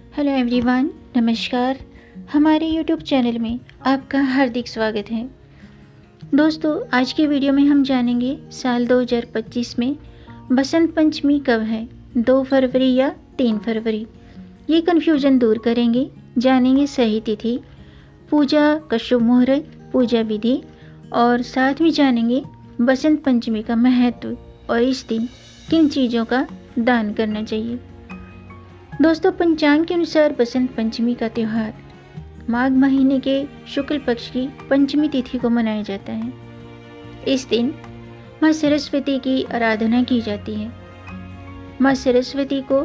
Hello everyone, नमस्कार। हमारे YouTube channel में आपका हार्दिक स्वागत है। दोस्तों, आज की वीडियो में हम जानेंगे साल 2025 में बसंत पंचमी कब है, 2 फरवरी या 3 फरवरी। ये कन्फ्यूज़न दूर करेंगे, जानेंगे सही तिथि, पूजा का शुभ मुहूर्त, पूजा विधि और साथ में जानेंगे बसंत पंचमी का महत्व और इस दिन किन चीज़ों का दान करना चाहिए। दोस्तों, पंचांग के अनुसार बसंत पंचमी का त्यौहार माघ महीने के शुक्ल पक्ष की पंचमी तिथि को मनाया जाता है। इस दिन माँ सरस्वती की आराधना की जाती है। माँ सरस्वती को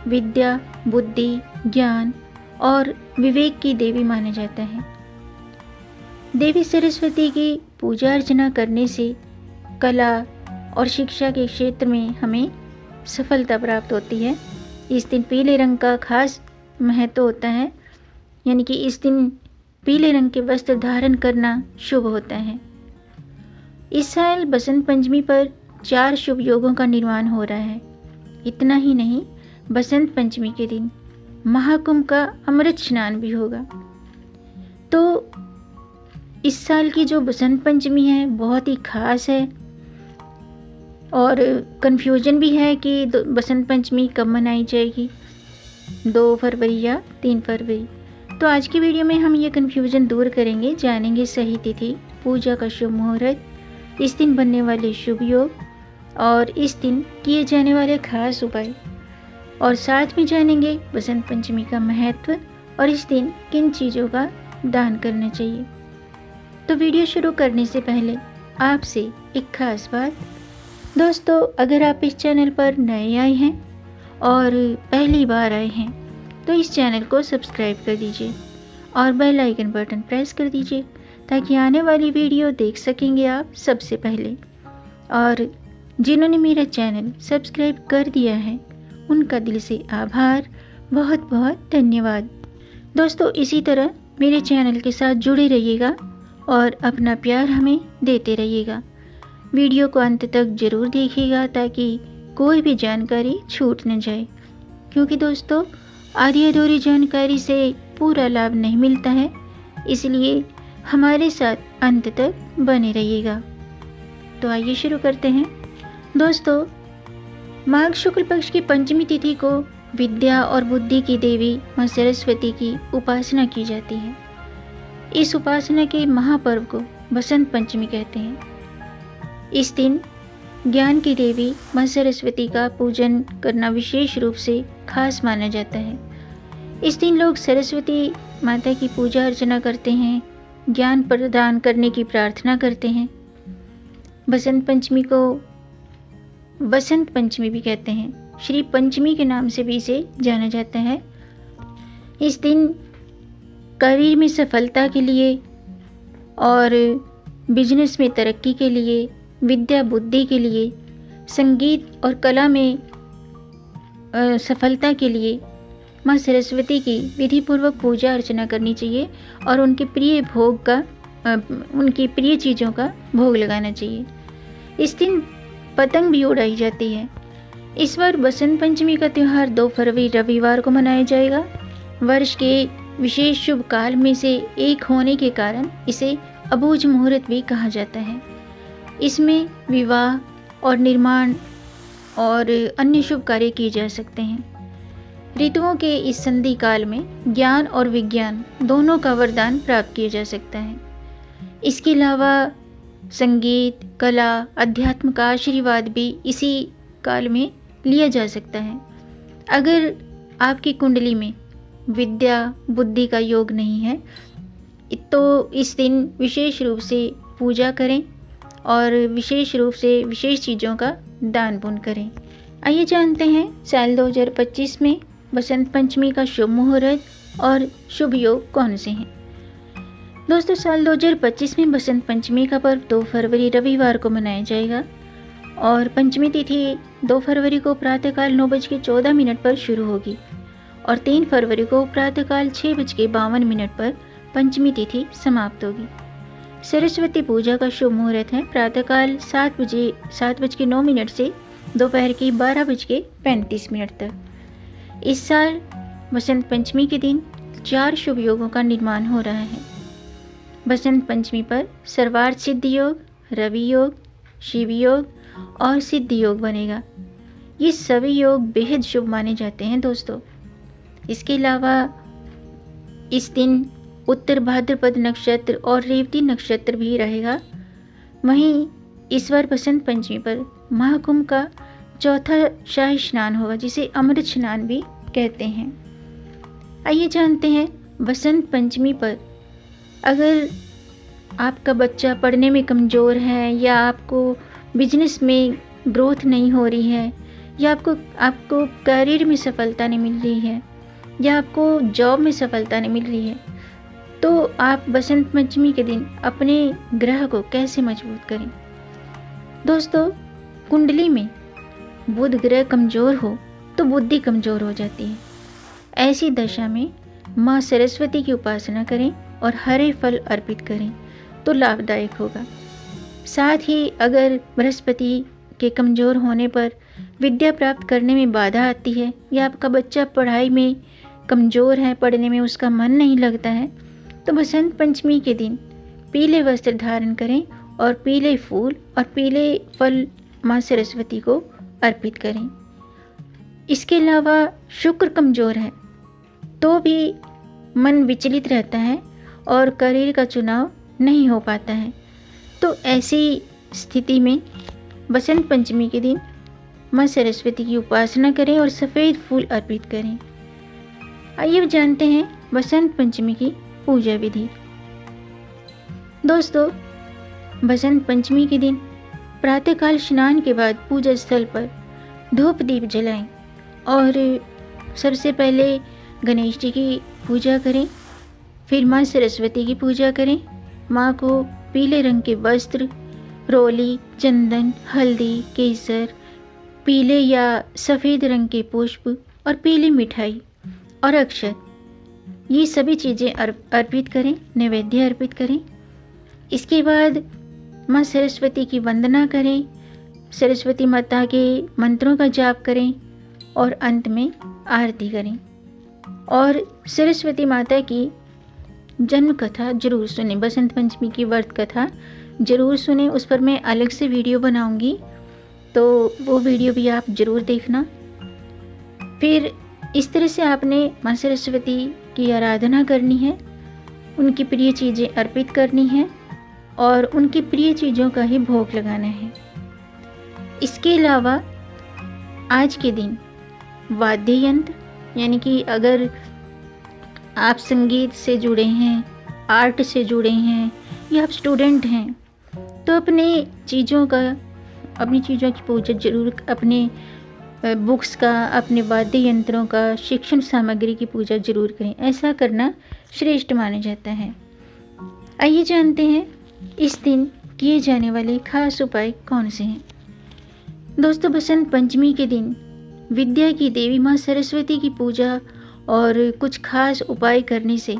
विद्या, बुद्धि, ज्ञान और विवेक की देवी माना जाता है। देवी सरस्वती की पूजा अर्चना करने से कला और शिक्षा के क्षेत्र में हमें सफलता प्राप्त होती है। इस दिन पीले रंग का खास महत्व होता है, यानी कि इस दिन पीले रंग के वस्त्र धारण करना शुभ होता है। इस साल बसंत पंचमी पर 4 शुभ योगों का निर्माण हो रहा है। इतना ही नहीं, बसंत पंचमी के दिन महाकुंभ का अमृत स्नान भी होगा। तो इस साल की जो बसंत पंचमी है बहुत ही खास है और कन्फ्यूजन भी है कि बसंत पंचमी कब मनाई जाएगी, 2 फरवरी या 3 फरवरी। तो आज की वीडियो में हम ये कन्फ्यूजन दूर करेंगे, जानेंगे सही तिथि, पूजा का शुभ मुहूर्त, इस दिन बनने वाले शुभ योग और इस दिन किए जाने वाले खास उपाय और साथ में जानेंगे बसंत पंचमी का महत्व और इस दिन किन चीज़ों का दान करना चाहिए। तो वीडियो शुरू करने से पहले आपसे एक खास बात। दोस्तों, अगर आप इस चैनल पर नए आए हैं और पहली बार आए हैं तो इस चैनल को सब्सक्राइब कर दीजिए और बेल आइकन बटन प्रेस कर दीजिए ताकि आने वाली वीडियो देख सकेंगे आप सबसे पहले। और जिन्होंने मेरा चैनल सब्सक्राइब कर दिया है उनका दिल से आभार, बहुत बहुत धन्यवाद। दोस्तों, इसी तरह मेरे चैनल के साथ जुड़े रहिएगा और अपना प्यार हमें देते रहिएगा। वीडियो को अंत तक ज़रूर देखिएगा ताकि कोई भी जानकारी छूट न जाए, क्योंकि दोस्तों आधी अधूरी जानकारी से पूरा लाभ नहीं मिलता है, इसलिए हमारे साथ अंत तक बने रहिएगा। तो आइए शुरू करते हैं। दोस्तों, माघ शुक्ल पक्ष की पंचमी तिथि को विद्या और बुद्धि की देवी माँ सरस्वती की उपासना की जाती है। इस उपासना के महापर्व को बसंत पंचमी कहते हैं। इस दिन ज्ञान की देवी माँ सरस्वती का पूजन करना विशेष रूप से खास माना जाता है। इस दिन लोग सरस्वती माता की पूजा अर्चना करते हैं, ज्ञान प्रदान करने की प्रार्थना करते हैं। बसंत पंचमी को बसंत पंचमी भी कहते हैं। श्री पंचमी के नाम से भी इसे जाना जाता है। इस दिन करियर में सफलता के लिए और बिजनेस में तरक्की के लिए, विद्या बुद्धि के लिए, संगीत और कला में सफलता के लिए माँ सरस्वती की विधि पूर्वक पूजा अर्चना करनी चाहिए और उनके प्रिय चीज़ों का भोग लगाना चाहिए। इस दिन पतंग भी उड़ाई जाती है। इस बार बसंत पंचमी का त्यौहार 2 फरवरी रविवार को मनाया जाएगा। वर्ष के विशेष शुभ काल में से एक होने के कारण इसे अबूझ मुहूर्त भी कहा जाता है। इसमें विवाह और निर्माण और अन्य शुभ कार्य किए जा सकते हैं। ऋतुओं के इस संधि काल में ज्ञान और विज्ञान दोनों का वरदान प्राप्त किया जा सकता है। इसके अलावा संगीत, कला, अध्यात्म का आशीर्वाद भी इसी काल में लिया जा सकता है। अगर आपकी कुंडली में विद्या बुद्धि का योग नहीं है तो इस दिन विशेष रूप से पूजा करें और विशेष रूप से विशेष चीज़ों का दान पुण्य करें। आइए जानते हैं साल 2025 में बसंत पंचमी का शुभ मुहूर्त और शुभ योग कौन से हैं। दोस्तों, साल 2025 में बसंत पंचमी का पर्व 2 फरवरी रविवार को मनाया जाएगा और पंचमी तिथि 2 फरवरी को प्रातःकाल 9:14 पर शुरू होगी और 3 फरवरी को प्रातःकाल 6:52 पर पंचमी तिथि समाप्त होगी। सरस्वती पूजा का शुभ मुहूर्त है प्रातःकाल 7:09 से दोपहर की 12:35 तक। इस साल बसंत पंचमी के दिन 4 शुभ योगों का निर्माण हो रहा है। बसंत पंचमी पर सर्वार्थ सिद्धि योग, रवि योग, शिव योग और सिद्धि योग बनेगा। ये सभी योग बेहद शुभ माने जाते हैं दोस्तों। इसके अलावा इस दिन उत्तर भाद्रपद नक्षत्र और रेवती नक्षत्र भी रहेगा। वहीं इस बार बसंत पंचमी पर महाकुंभ का चौथा शाही स्नान होगा, जिसे अमृत स्नान भी कहते हैं। आइए जानते हैं बसंत पंचमी पर अगर आपका बच्चा पढ़ने में कमज़ोर है या आपको बिजनेस में ग्रोथ नहीं हो रही है या आपको करियर में सफलता नहीं मिल रही है या आपको जॉब में सफलता नहीं मिल रही है, तो आप बसंत पंचमी के दिन अपने ग्रह को कैसे मजबूत करें। दोस्तों, कुंडली में बुध ग्रह कमज़ोर हो तो बुद्धि कमज़ोर हो जाती है। ऐसी दशा में माँ सरस्वती की उपासना करें और हरे फल अर्पित करें तो लाभदायक होगा। साथ ही अगर बृहस्पति के कमज़ोर होने पर विद्या प्राप्त करने में बाधा आती है या आपका बच्चा पढ़ाई में कमज़ोर है, पढ़ने में उसका मन नहीं लगता है, तो बसंत पंचमी के दिन पीले वस्त्र धारण करें और पीले फूल और पीले फल माँ सरस्वती को अर्पित करें। इसके अलावा शुक्र कमज़ोर है तो भी मन विचलित रहता है और करियर का चुनाव नहीं हो पाता है, तो ऐसी स्थिति में बसंत पंचमी के दिन माँ सरस्वती की उपासना करें और सफ़ेद फूल अर्पित करें। आइए जानते हैं बसंत पंचमी की पूजा विधि। दोस्तों, बसंत पंचमी के दिन प्रातःकाल स्नान के बाद पूजा स्थल पर धूप दीप जलाएं और सबसे पहले गणेश जी की पूजा करें, फिर माँ सरस्वती की पूजा करें। माँ को पीले रंग के वस्त्र, रोली, चंदन, हल्दी, केसर, पीले या सफ़ेद रंग के पुष्प और पीली मिठाई और अक्षत, ये सभी चीज़ें अर्पित करें, नैवेद्य अर्पित करें। इसके बाद माँ सरस्वती की वंदना करें, सरस्वती माता के मंत्रों का जाप करें और अंत में आरती करें। और सरस्वती माता की जन्म कथा जरूर सुने, बसंत पंचमी की व्रत कथा ज़रूर सुने। उस पर मैं अलग से वीडियो बनाऊंगी, तो वो वीडियो भी आप ज़रूर देखना। फिर इस तरह से आपने माँ सरस्वती की आराधना करनी है, उनकी प्रिय चीज़ें अर्पित करनी हैं और उनकी प्रिय चीज़ों का ही भोग लगाना है। इसके अलावा आज के दिन वाद्य यंत्र, यानी कि अगर आप संगीत से जुड़े हैं, आर्ट से जुड़े हैं या आप स्टूडेंट हैं, तो अपनी चीज़ों की पूजा जरूर, अपने बुक्स का, अपने वाद्य यंत्रों का, शिक्षण सामग्री की पूजा जरूर करें। ऐसा करना श्रेष्ठ माना जाता है। आइए जानते हैं इस दिन किए जाने वाले खास उपाय कौन से हैं। दोस्तों, बसंत पंचमी के दिन विद्या की देवी माँ सरस्वती की पूजा और कुछ खास उपाय करने से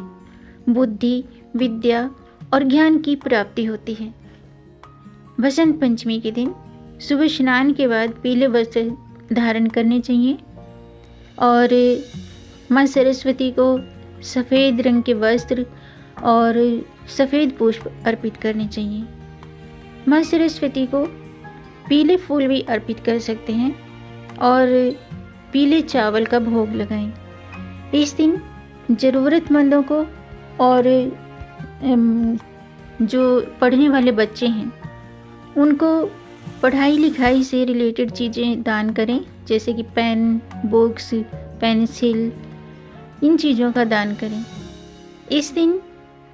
बुद्धि, विद्या और ज्ञान की प्राप्ति होती है। बसंत पंचमी के दिन सुबह स्नान के बाद पीले वस्त्र धारण करने चाहिए और माँ सरस्वती को सफ़ेद रंग के वस्त्र और सफ़ेद पुष्प अर्पित करने चाहिए। माँ सरस्वती को पीले फूल भी अर्पित कर सकते हैं और पीले चावल का भोग लगाएं। इस दिन ज़रूरतमंदों को और जो पढ़ने वाले बच्चे हैं उनको पढ़ाई लिखाई से रिलेटेड चीज़ें दान करें, जैसे कि पेन, बुक्स, पेंसिल, इन चीज़ों का दान करें। इस दिन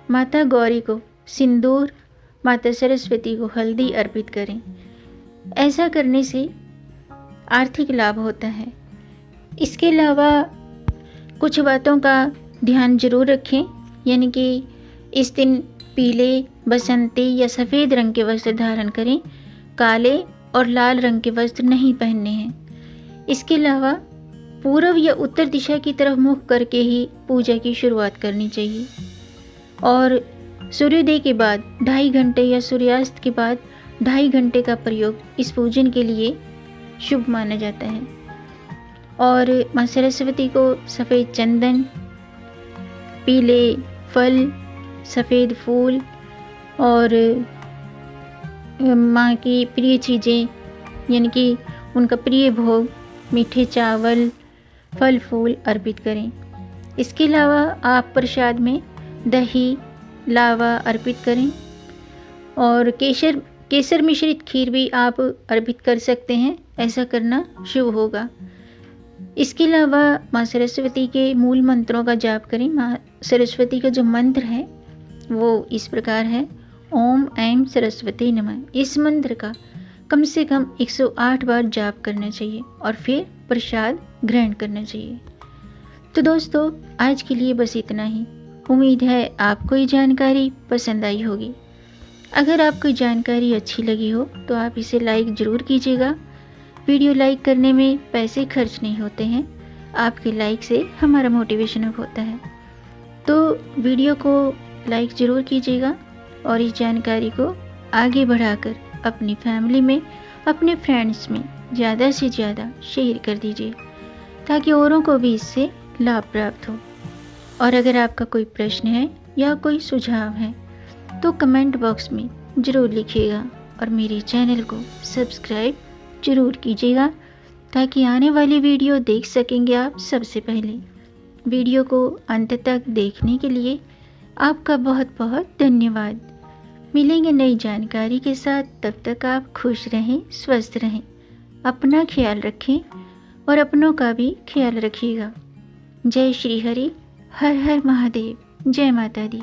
माता गौरी को सिंदूर, माता सरस्वती को हल्दी अर्पित करें। ऐसा करने से आर्थिक लाभ होता है। इसके अलावा कुछ बातों का ध्यान जरूर रखें, यानी कि इस दिन पीले, बसंती या सफ़ेद रंग के वस्त्र धारण करें, काले और लाल रंग के वस्त्र नहीं पहनने हैं। इसके अलावा पूर्व या उत्तर दिशा की तरफ मुख करके ही पूजा की शुरुआत करनी चाहिए और सूर्योदय के बाद 2.5 घंटे या सूर्यास्त के बाद 2.5 घंटे का प्रयोग इस पूजन के लिए शुभ माना जाता है। और माँ सरस्वती को सफ़ेद चंदन, पीले फल, सफ़ेद फूल और माँ की प्रिय चीज़ें यानी कि उनका प्रिय भोग मीठे चावल, फल फूल अर्पित करें। इसके अलावा आप प्रसाद में दही, लावा अर्पित करें और केसर मिश्रित खीर भी आप अर्पित कर सकते हैं। ऐसा करना शुभ होगा। इसके अलावा माँ सरस्वती के मूल मंत्रों का जाप करें। माँ सरस्वती का जो मंत्र है वो इस प्रकार है, ओम ऐं सरस्वती नमः। इस मंत्र का कम से कम 108 बार जाप करना चाहिए और फिर प्रसाद ग्रहण करना चाहिए। तो दोस्तों, आज के लिए बस इतना ही। उम्मीद है आपको ये जानकारी पसंद आई होगी। अगर आपको जानकारी अच्छी लगी हो तो आप इसे लाइक ज़रूर कीजिएगा। वीडियो लाइक करने में पैसे खर्च नहीं होते हैं, आपके लाइक से हमारा मोटिवेशन अप होता है। तो वीडियो को लाइक ज़रूर कीजिएगा और इस जानकारी को आगे बढ़ाकर अपनी फैमिली में, अपने फ्रेंड्स में ज़्यादा से ज़्यादा शेयर कर दीजिए ताकि औरों को भी इससे लाभ प्राप्त हो। और अगर आपका कोई प्रश्न है या कोई सुझाव है तो कमेंट बॉक्स में ज़रूर लिखिएगा और मेरे चैनल को सब्सक्राइब ज़रूर कीजिएगा ताकि आने वाली वीडियो देख सकेंगे आप सबसे पहले। वीडियो को अंत तक देखने के लिए आपका बहुत बहुत धन्यवाद। मिलेंगे नई जानकारी के साथ, तब तक आप खुश रहें, स्वस्थ रहें, अपना ख्याल रखें और अपनों का भी ख्याल रखिएगा। जय श्री हरि, हर हर महादेव, जय माता दी।